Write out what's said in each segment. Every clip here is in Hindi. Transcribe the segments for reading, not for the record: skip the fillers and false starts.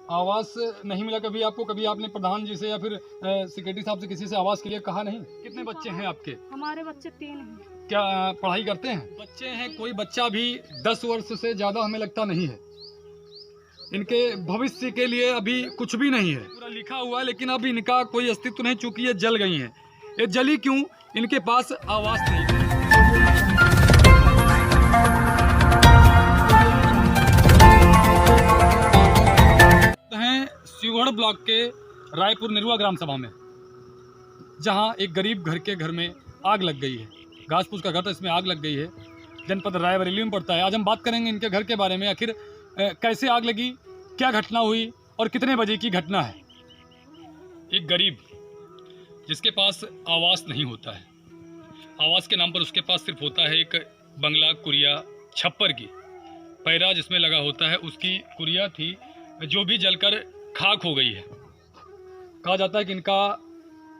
आवास नहीं मिला कभी आपको? कभी आपने प्रधान जी से या फिर सेक्रेटरी साहब से किसी से आवास के लिए कहा नहीं? कितने बच्चे हैं आपके? हमारे बच्चे 3 हैं। क्या पढ़ाई करते हैं? बच्चे हैं, कोई बच्चा भी 10 वर्ष से ज़्यादा हमें लगता नहीं है। इनके भविष्य के लिए अभी कुछ भी नहीं है, पूरा लिखा हुआ है, लेकिन अब इनका कोई अस्तित्व नहीं, चूंकि ये जल गई हैं। ये जली क्यों? इनके पास आवास नहीं है। शिवगढ़ ब्लॉक के रायपुर निरुआ ग्राम सभा में, जहां एक गरीब घर के घर में आग लग गई है। घासपूस का घर था, इसमें आग लग गई है। जनपद रायबरेली में पड़ता है। आज हम बात करेंगे इनके घर के बारे में, आखिर कैसे आग लगी, क्या घटना हुई और कितने बजे की घटना है। एक गरीब जिसके पास आवास नहीं होता है, आवास के नाम पर उसके पास सिर्फ होता है एक बंगला, कुरिया, छप्पर की पैरा जिसमें लगा होता है, उसकी कुरिया थी जो भी जलकर खाक हो गई है। कहा जाता है कि इनका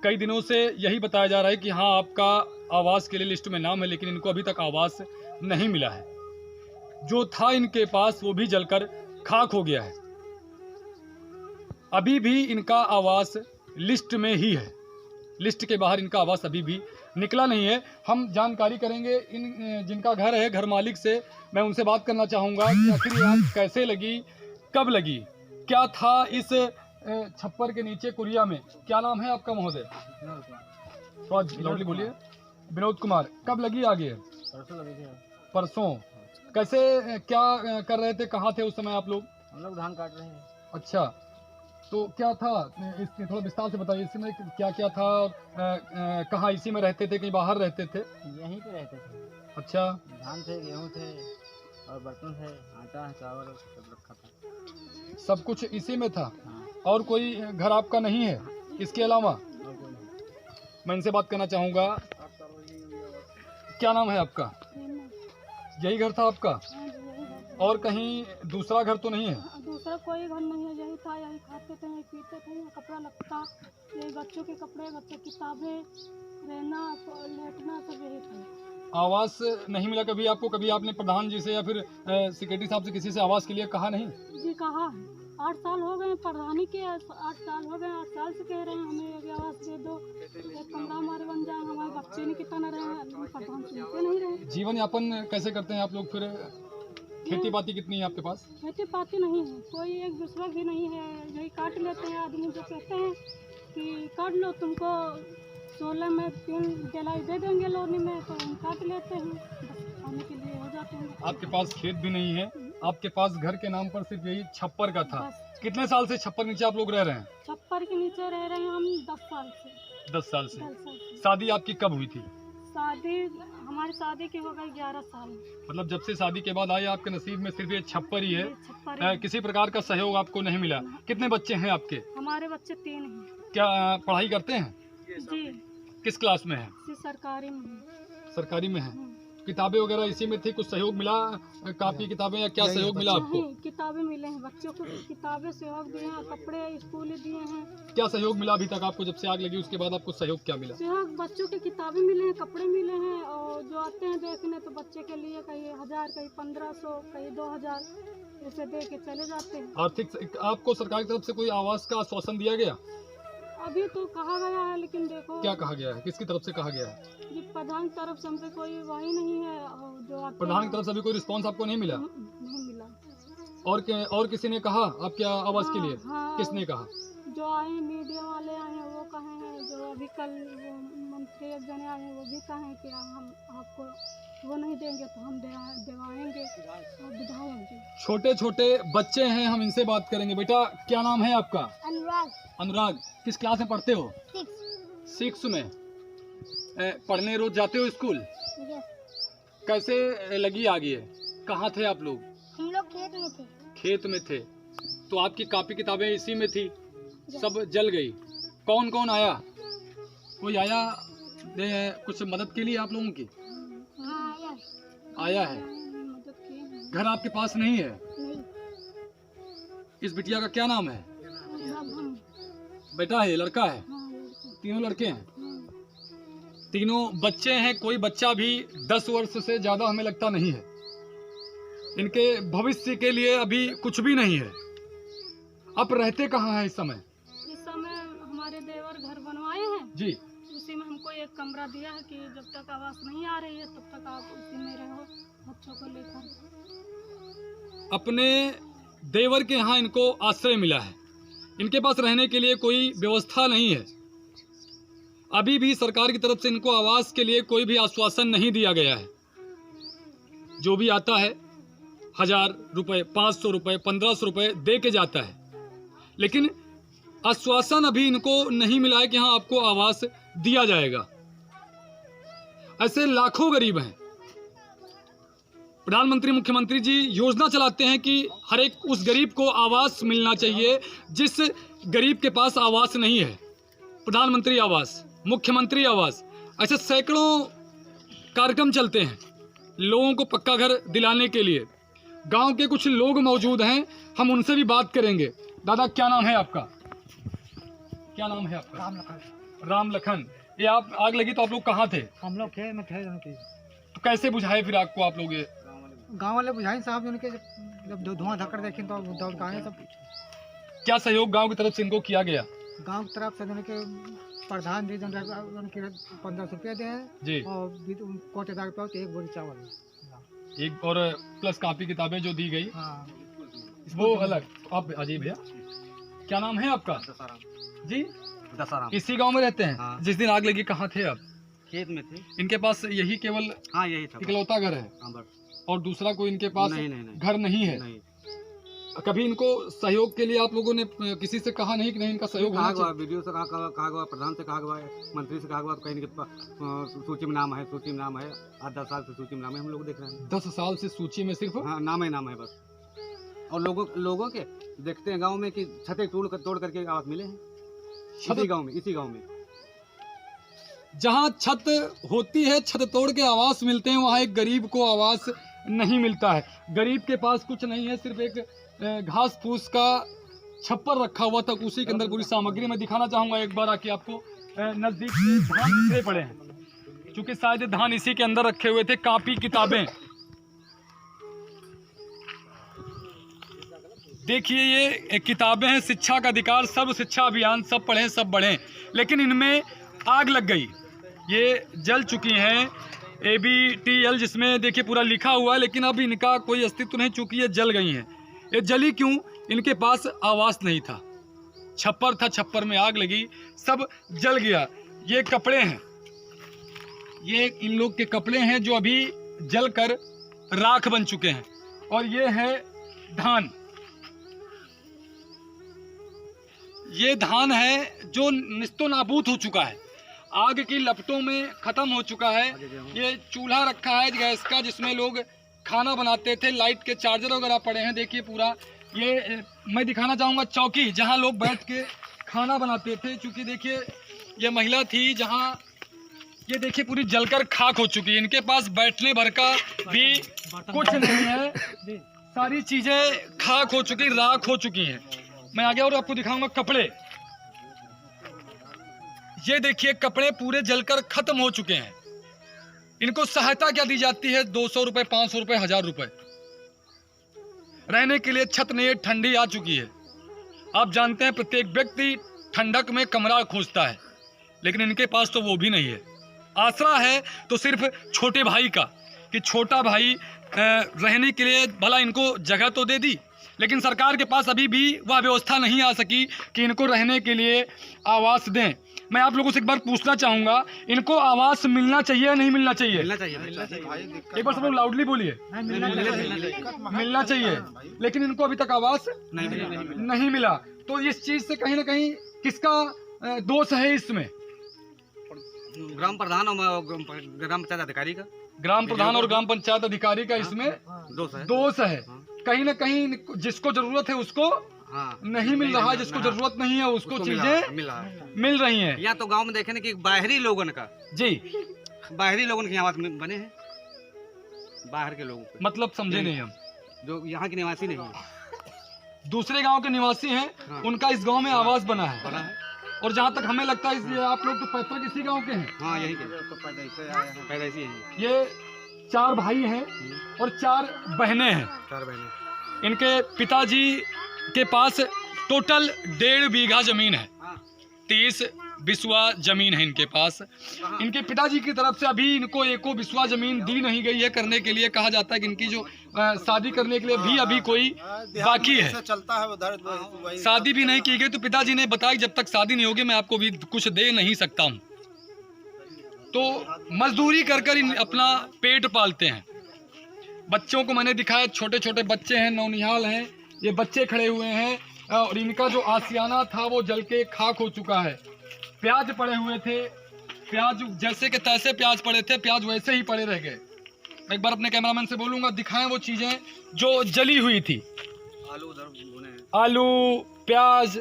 कई दिनों से यही बताया जा रहा है कि हाँ, आपका आवास के लिए लिस्ट में नाम है, लेकिन इनको अभी तक आवास नहीं मिला है। जो था इनके पास वो भी जलकर खाक हो गया है। अभी भी इनका आवास लिस्ट में ही है, लिस्ट के बाहर इनका आवास अभी भी निकला नहीं है। हम जानकारी करेंगे इन जिनका घर है, घर मालिक से। मैं उनसे बात करना चाहूँगा कि आखिर ये आग कैसे लगी, कब लगी, क्या था इस छप्पर के नीचे कुरिया में। क्या नाम है आपका महोदय? बोलिए। विनोद कुमार। कब लगी आगे? परसों। कैसे, क्या कर रहे थे, कहाँ थे उस समय आप लोग? हम लोग धान काट रहे हैं। अच्छा, तो क्या था, इसमें थोड़ा विस्तार से बताइए। इसमें क्या क्या था, कहाँ इसी में रहते थे, कहीं बाहर रहते थे? यहीं पे रहते थे। अच्छा, धान थे, गेहूँ थे और बर्तन थे, आटा, चावल सब रखा था। सब कुछ इसी में था। हाँ। और कोई घर आपका नहीं है इसके अलावा? और कोई नहीं। मैं इनसे बात करना चाहूँगा। क्या नाम है आपका? यही घर था आपका? और कहीं दूसरा घर तो नहीं है? दूसरा कोई घर नहीं है, यही था, यही खाते थे, यही पीते थे, यही कपड़ा लगता, यही बच्चों के कपड़े, बच्चों की किताबें, रहना, लेटना, सब यही था। आवास नहीं मिला कभी आपको? कभी आपने प्रधान जी से या फिर सेक्रेटरी साहब से किसी से आवास के लिए कहा नहीं? जी कहा है, 8 साल हो गए प्रधानी के, 8 साल हो गए, 8 साल से कह रहे हैं हमें एक आवास दे दो, एक कमरा हमारे बन जाए, हमारे बच्चे नहीं कितना रहे, प्रधान सुनते नहीं रहे। जीवन यापन कैसे करते हैं आप लोग फिर? खेती बाती कितनी है आपके पास? खेती पाती नहीं है, कोई एक दूसरा भी नहीं है, यही काट लेते हैं। आदमी जो कहते हैं कि काट लो, तुमको 16 में 3 जलाई दे देंगे लोनी में, तो हम काट लेते हैं, बस खाने के लिए हो जाते हैं। आपके पास खेत भी नहीं है, आपके पास घर के नाम पर सिर्फ यही छप्पर का था। कितने साल से छप्पर नीचे आप लोग रह रहे हैं? छप्पर के नीचे रह रहे हैं हम 10 साल से। 10 साल से। 10 साल से। शादी आपकी कब हुई थी? शादी हमारी शादी की हो गई 11 साल। मतलब जब से शादी के बाद आए, आपके नसीब में सिर्फ ये छप्पर ही है, छप्पर ही। किसी प्रकार का सहयोग आपको नहीं मिला। कितने बच्चे हैं आपके? हमारे बच्चे 3 हैं। क्या पढ़ाई करते हैं? जी, किस क्लास में है? सरकारी में है। सरकारी में है। किताबें वगैरह इसी में थी? कुछ सहयोग मिला, कापी किताबें, या क्या सहयोग मिला आपको? नहीं, किताबें मिले हैं, बच्चों को किताबें सहयोग दिए हैं, कपड़े स्कूल दिए हैं। क्या सहयोग मिला अभी तक आपको? जब से आग लगी उसके बाद आपको सहयोग क्या मिला? सहयोग बच्चों की किताबें मिले हैं, कपड़े मिले हैं, और जो आते हैं देखने तो बच्चे के लिए कहीं 1000, कहीं 1500, कहीं 2000 ऐसे दे के चले जाते हैं। आर्थिक आपको सरकार की तरफ से कोई आवास का आश्वासन दिया गया? अभी तो कहा गया है, लेकिन देखो। क्या कहा गया है, किसकी तरफ से कहा गया है? जी, प्रधान की तरफ से हमसे कोई वाही नहीं है, और जो आते प्रधान की तरफ से अभी कोई रिस्पांस आपको नहीं मिला? नहीं मिला। और किसी ने कहा आपके आवास के लिए? हाँ, किसने कहा? जो आए मीडिया वाले आए हैं वो कहे हैं, जो अभी कल वो मंत्री एक जने आए हैं वो भी कहे कि हम आपको वो नहीं देंगे तो हम दिवाएंगे और विधायक। छोटे छोटे बच्चे हैं, हम इनसे बात करेंगे। बेटा, क्या नाम है आपका? अनुराग। अनुराग। किस क्लास में पढ़ते हो? 6 में। पढ़ने रोज जाते हो स्कूल? कैसे लगी आग ये? कहाँ थे आप लोग? हम लोग खेत में थे। खेत में थे, तो आपकी कापी किताबें इसी में थी, सब जल गई। कौन कौन आया? कोई आया कुछ मदद के लिए आप लोगों की? हाँ, आया है। मदद की। घर आपके पास नहीं है? नहीं। इस बिटिया का क्या नाम है? बेटा है, लड़का है? तीनों लड़के हैं। तीनों बच्चे हैं, कोई बच्चा भी 10 वर्ष से ज्यादा हमें लगता नहीं है। इनके भविष्य के लिए अभी कुछ भी नहीं है। आप रहते कहाँ हैं इस समय? इस समय हमारे देवर घर बनवाए हैं जी। उसी में हमको एक कमरा दिया है कि जब तक आवास नहीं आ रही है तब तक आप उसी में रहो बच्चों को लेकर। अपने देवर के यहाँ इनको आश्रय मिला है, इनके पास रहने के लिए कोई व्यवस्था नहीं है। अभी भी सरकार की तरफ से इनको आवास के लिए कोई भी आश्वासन नहीं दिया गया है। जो भी आता है 1000 रुपये, 500 रुपये, 1500 रुपये दे के जाता है, लेकिन आश्वासन अभी इनको नहीं मिला है कि हाँ आपको आवास दिया जाएगा। ऐसे लाखों गरीब हैं। प्रधानमंत्री मुख्यमंत्री जी योजना चलाते हैं कि हर एक उस गरीब को आवास मिलना चाहिए जिस गरीब के पास आवास नहीं है। प्रधानमंत्री आवास, मुख्यमंत्री आवास, ऐसे सैकड़ों कार्यक्रम चलते हैं लोगों को पक्का घर दिलाने के लिए। गांव के कुछ लोग मौजूद हैं, हम उनसे भी बात करेंगे। दादा क्या नाम है आपका? क्या नाम है आपका? राम लखन। राम लखन। ये आप आग लगी तो आप लोग कहाँ थे? हम लोग खेत में थे उनके। तो कैसे बुझाए फिर आग को आप लोग? ये गांव वाले बुझाई साहब उनके, जब धुआं धक्कर देखें तो दौड़ के आए सब। क्या सहयोग गांव की तरफ से इनको किया गया? गांव की तरफ से उनके प्रधान जी उनके 1500 रुपये दे हैं जी। और कोटेदार पे एक बोरी चावल, एक और प्लस कापी किताबें जो दी गई हाँ वो अलग। आप अजय भैया क्या नाम है आपका? जी। दसाराम। इसी गांव में रहते हैं? हाँ। जिस दिन आग लगी कहाँ थे आप? खेत में थे। इनके पास यही केवल हाँ यही था, इकलौता घर है हाँ बस। और दूसरा कोई इनके पास नहीं। घर नहीं है? नहीं। कभी इनको सहयोग के लिए आप लोगों ने किसी से कहा नहीं कि नहीं इनका सहयोग होना चाहिए? वीडियो से कहा गया, प्रधान से कहा गया, मंत्री से कहा गया, कहीं इनके सूची में नाम है, सूची में नाम है। 8-10 साल से सूची में नाम है, हम लोग देख रहे हैं। 10 साल से सूची में सिर्फ हाँ नाम है बस। और लोगों के देखते हैं गांव में कि छतें तोड़ करके आवास मिले हैं इसी गांव में। जहाँ छत होती है, छत तोड़ के आवास मिलते हैं, वहाँ एक गरीब को आवास नहीं मिलता है। गरीब के पास कुछ नहीं है, सिर्फ एक घास फूस का छप्पर रखा हुआ था, उसी के अंदर पूरी सामग्री। मैं दिखाना चाहूँगा एक बार आके आपको। नज़दीक से धान बिखरे पड़े हैं, क्योंकि शायद धान इसी के अंदर रखे हुए थे। कापी किताबें देखिए, ये किताबें हैं, शिक्षा का अधिकार, सर्व शिक्षा अभियान, सब पढ़ें सब बढ़ें, लेकिन इनमें आग लग गई। ये जल चुकी हैं, ABTL जिसमें देखिए पूरा लिखा हुआ है, लेकिन अब इनका कोई अस्तित्व नहीं, चूँकि ये जल गई हैं। ये जली क्यों? इनके पास आवास नहीं था, छप्पर था, छप्पर में आग लगी, सब जल गया। ये कपड़े हैं, ये इन लोग के कपड़े हैं जो अभी जल कर राख बन चुके हैं। और ये है धान, ये धान है जो निस्तो नाबूद हो चुका है, आग की लपटों में ख़त्म हो चुका है। ये चूल्हा रखा है गैस का, जिसमें लोग खाना बनाते थे, लाइट के चार्जर वगैरह पड़े हैं। देखिए पूरा ये मैं दिखाना चाहूँगा चौकी, जहाँ लोग बैठ के खाना बनाते थे। क्योंकि देखिए ये महिला थी, जहाँ ये देखिए पूरी जलकर खाक हो चुकी है। इनके पास बैठने भर का भी कुछ नहीं है, सारी चीज़ें खाक हो चुकी, राख हो चुकी हैं। मैं आगे और आपको दिखाऊंगा कपड़े। ये देखिए कपड़े पूरे जलकर खत्म हो चुके हैं। इनको सहायता क्या दी जाती है? 200 रुपये, 500 रुपये, 1000 रुपये। रहने के लिए छत नहीं है, ठंडी आ चुकी है। आप जानते हैं प्रत्येक व्यक्ति ठंडक में कमरा खोजता है, लेकिन इनके पास तो वो भी नहीं है। आसरा है तो सिर्फ छोटे भाई का, कि छोटा भाई रहने के लिए भला इनको जगह तो दे दी, लेकिन सरकार के पास अभी भी वह व्यवस्था नहीं आ सकी कि इनको रहने के लिए आवास दें। मैं आप लोगों से एक बार पूछना चाहूँगा, इनको आवास मिलना चाहिए या नहीं मिलना चाहिए? मिलना चाहिए। एक बार सब लोग लाउडली बोलिए। मिलना चाहिए, लेकिन इनको अभी तक आवास नहीं मिला। तो इस चीज़ से कहीं ना कहीं किसका दोष है इसमें? ग्राम प्रधान और ग्राम पंचायत अधिकारी का। ग्राम प्रधान और ग्राम पंचायत अधिकारी का इसमें दोष है। कहीं ना कहीं जिसको जरूरत है उसको नहीं मिल रहा है, जिसको जरूरत नहीं है उसको चीजें मिल रही हैं। या तो गांव में देखे ना कि बाहरी लोगों का, जी, बाहरी लोगों के आवास बने हैं, बाहर के लोगों के, मतलब समझे नहीं हम, जो यहाँ के निवासी नहीं है, दूसरे गांव के निवासी हैं, उनका इस गांव में आवास बना है। और जहाँ तक हमें लगता है इसलिए आप लोग तो पैतृक इसी गांव के हैं। हाँ यही के पैदाइशी हैं। ये 4 भाई हैं और 4 बहनें हैं। 4 बहनें। इनके पिताजी के पास टोटल 1.5 बीघा जमीन है, हाँ। 30 बिस्वा जमीन है इनके पास। इनके पिताजी की तरफ से अभी इनको एको बिस्वा जमीन दी नहीं गई है करने के लिए। कहा जाता है कि इनकी जो शादी करने के लिए भी अभी कोई बाकी है, चलता है उधर। शादी भी नहीं की गई। तो पिताजी ने बताया जब तक शादी नहीं होगी मैं आपको भी कुछ दे नहीं सकता हूँ। तो मजदूरी कर कर अपना पेट पालते हैं। बच्चों को मैंने दिखाया, छोटे छोटे बच्चे हैं, नौनिहाल हैं, ये बच्चे खड़े हुए हैं और इनका जो आशियाना था वो जल के खाक हो चुका है। प्याज पड़े हुए थे, प्याज जैसे के तैसे प्याज पड़े थे, प्याज वैसे ही पड़े रह गए। एक बार अपने कैमरामैन से बोलूँगा दिखाएं वो चीज़ें जो जली हुई थी। आलू उधर भुने हैं। आलू, प्याज,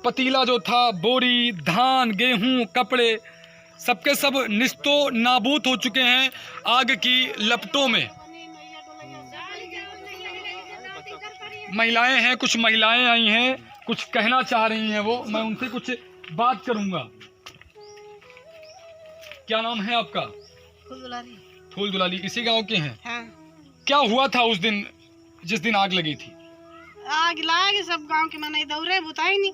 पतीला जो था, बोरी, धान, गेहूं, कपड़े, सबके सब निस्तो नाबूद हो चुके हैं आग की लपटों में। महिलाएं हैं, कुछ महिलाएं आई हैं, कुछ कहना चाह रही हैं वो, मैं उनसे कुछ बात करूंगा। क्या नाम है आपका? फूल दुलाली। इसी गांव के हैं? हाँ। क्या हुआ था उस दिन जिस दिन आग लगी थी? आग लाग सब गांव के मने दौरे बुताई नहीं,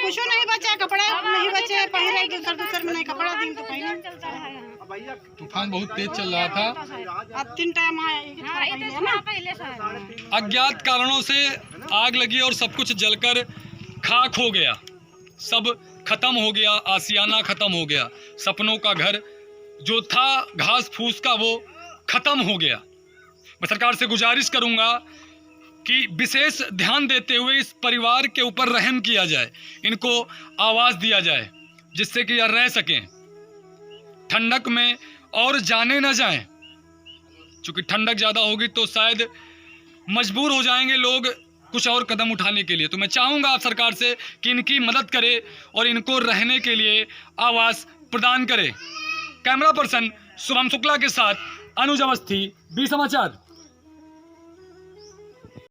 कुछ नहीं बचा, कपड़ा नहीं बचे पहले, दूसर में नहीं कपड़ा दिन तो पहले। तूफान बहुत तेज चल रहा था। अब 3 टाइम अज्ञात कारणों से आग लगी और सब कुछ जलकर खाक हो गया, सब खत्म हो गया, आशियाना खत्म हो गया, सपनों का घर जो था घास फूस का वो खत्म हो गया। मैं सरकार से गुजारिश करूंगा कि विशेष ध्यान देते हुए इस परिवार के ऊपर रहम किया जाए, इनको आवाज़ दिया जाए जिससे कि यह रह सकें, ठंडक में और जाने न जाएं। चूँकि ठंडक ज़्यादा होगी तो शायद मजबूर हो जाएंगे लोग कुछ और कदम उठाने के लिए। तो मैं चाहूँगा आप सरकार से कि इनकी मदद करे और इनको रहने के लिए आवाज़ प्रदान करे। कैमरा पर्सन शुभम शुक्ला के साथ अनुज अवस्थी, बी समाचार।